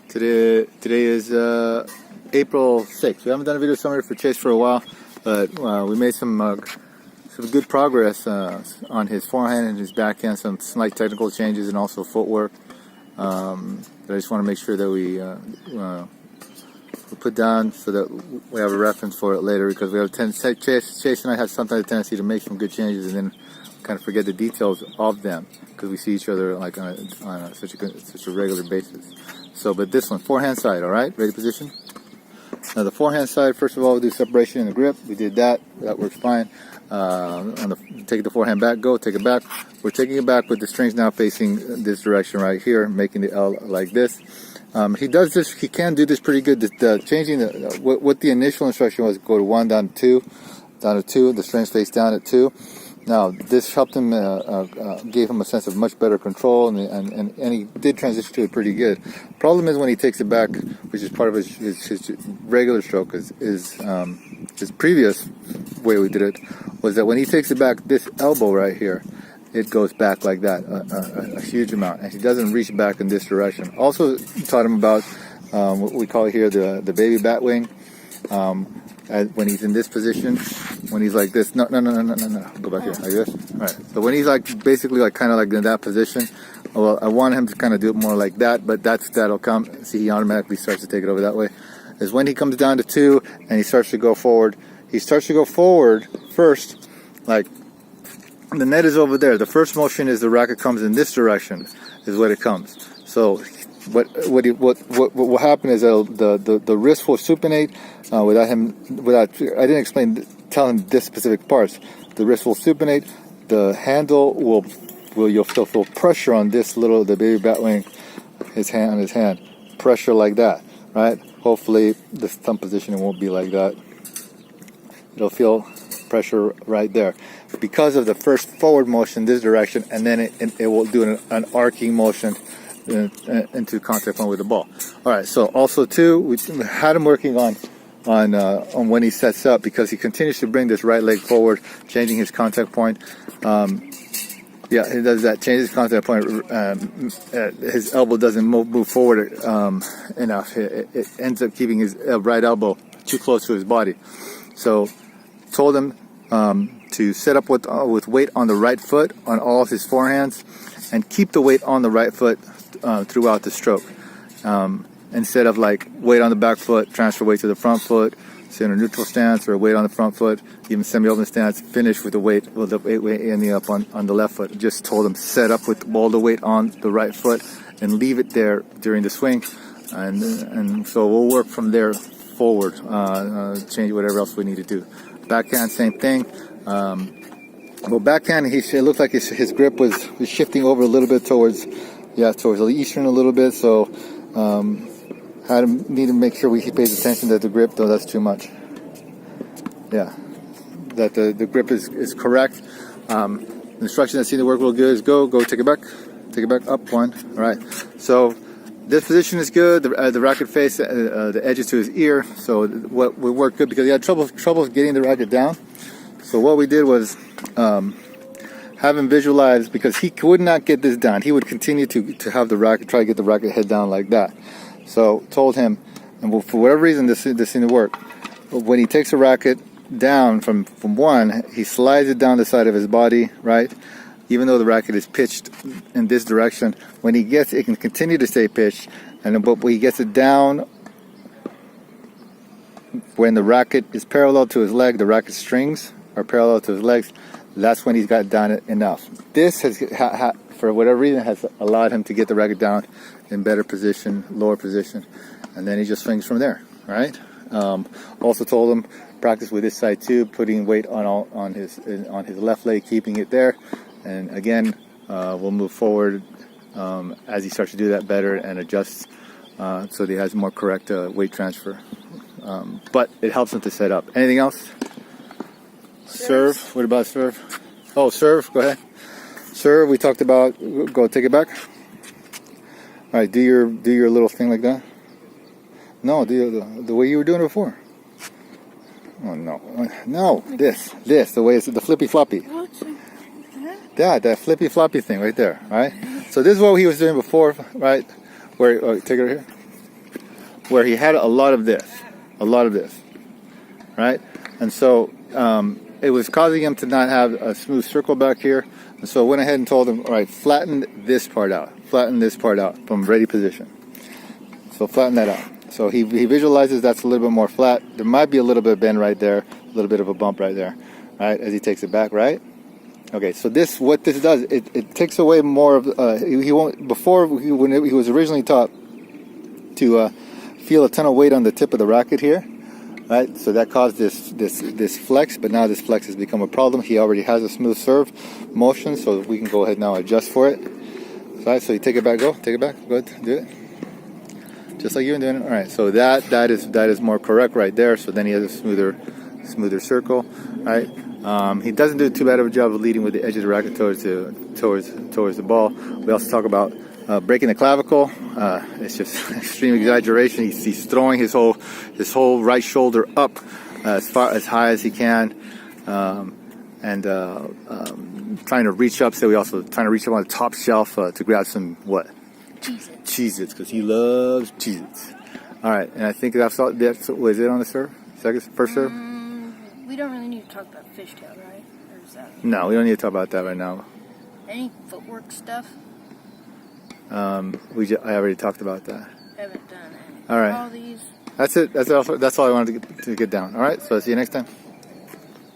Today is April 6th. We haven't done a video summary for Chase for a while, but we made some good progress on his forehand and his backhand, some slight technical changes and also footwork that I just want to make sure that we put down so that we have a reference for it later, because we have Chase and I have sometimes a tendency to make some good changes and then kind of forget the details of them because we see each other like on such a regular basis. So, but this one, forehand side, all right? Ready position? Now the forehand side, first of all, we'll do separation in the grip. We did that. That works fine. Take the forehand back, take it back. We're taking it back with the strings now facing this direction right here, making the L like this. He does this, he can do this pretty good. Changing what the initial instruction was, go to 1, down to 2, the strings face down at 2. Now, this helped him, gave him a sense of much better control, and he did transition to it pretty good. Problem is when he takes it back, which is part of his regular stroke, his previous way we did it, was that when he takes it back, this elbow right here, it goes back like that, a huge amount, and he doesn't reach back in this direction. Also taught him about what we call here the baby bat wing. When he's in this position, when he's like this, no, go back here, like this. All right. So when he's like basically like kind of like in that position, well, I want him to kind of do it more like that, but that'll come. See, he automatically starts to take it over that way. Is when he comes down to 2 and he starts to go forward. He starts to go forward first, like the net is over there. The first motion is the racket comes in this direction, is what it comes. So what will happen is that the wrist will supinate I didn't tell him this specific parts. The wrist will supinate, the handle you'll feel pressure on the baby bat wing, his hand, pressure like that, right? Hopefully this thumb position won't be like that. It'll feel pressure right there because of the first forward motion this direction, and then it will do an arcing motion into contact point with the ball. All right. So also too, we had him working on when he sets up, because he continues to bring this right leg forward, changing his contact point. Yeah, he does that. Changes contact point. His elbow doesn't move forward enough. It ends up keeping his right elbow too close to his body. So told him to set up with weight on the right foot on all of his forehands, and keep the weight on the right foot throughout the stroke, instead of like weight on the back foot, transfer weight to the front foot, sit in a neutral stance, or weight on the front foot, even semi-open stance, finish with the weight ending up on the left foot. Just told him set up with all the weight on the right foot and leave it there during the swing, and so we'll work from there forward, change whatever else we need to do. Backhand, same thing. Well, backhand, it looked like his grip was shifting over a little bit towards the eastern a little bit, so need to make sure he pays attention that the grip, though that's too much. Yeah, that the grip is correct. The instruction that seemed to work real good is go, take it back up 1. All right. So this position is good. The racket face, the edges to his ear. So what would work good, because he had trouble getting the racket down. So what we did was have him visualize, because he would not get this down. He would continue to have the racket, try to get the racket head down like that. So told him, and for whatever reason this seemed to work. When he takes the racket down from 1, he slides it down the side of his body, right? Even though the racket is pitched in this direction, when he gets it, can continue to stay pitched, but when he gets it down, when the racket is parallel to his leg, the racket strings are parallel to his legs, that's when he's got down enough. This has, for whatever reason, has allowed him to get the racket down in better position, lower position, and then he just swings from there, right? Also told him practice with this side too, putting weight on his left leg, keeping it there, and again, we'll move forward as he starts to do that better and adjusts so that he has more correct weight transfer. But it helps him to set up. Anything else? Serve. What about serve? Oh, serve. Go ahead. Serve. We talked about. Go take it back. All right. Do your little thing like that. No. Do the way you were doing it before. Oh no. This. The way it's the flippy floppy. That flippy floppy thing right there. All right. So this is what he was doing before, right? Where take it right here. where he had a lot of this, right? And so it was causing him to not have a smooth circle back here. And so I went ahead and told him, all right, flatten this part out from ready position. So flatten that out. So he visualizes that's a little bit more flat. There might be a little bit of bend right there, a little bit of a bump right there, right, as he takes it back, right? Okay, so what this does, it takes away more of, he won't, when he was originally taught to feel a ton of weight on the tip of the racket here, right? So that caused this flex, but now this flex has become a problem. He already has a smooth serve motion, so we can go ahead now adjust for it. Right, so you take it back, go ahead, do it. Just like you're doing it. All right, so that is more correct right there. So then he has a smoother circle, right? He doesn't do too bad of a job of leading with the edge of the racket towards the ball. We also talk about breaking the clavicle. It's just extreme exaggeration. He's throwing his whole right shoulder up as high as he can, and trying to reach up. So we also trying to reach up on the top shelf to grab some what? Cheez-Its, because he loves Cheez-Its. All right, and I think that's all. Was it on the serve? First serve? We don't really need to talk about fishtail, right? Or is that... No, we don't need to talk about that right now. Any footwork stuff? I already talked about that. Haven't done any. All right. All these. That's it. That's all I wanted to get down. All right. So I'll see you next time.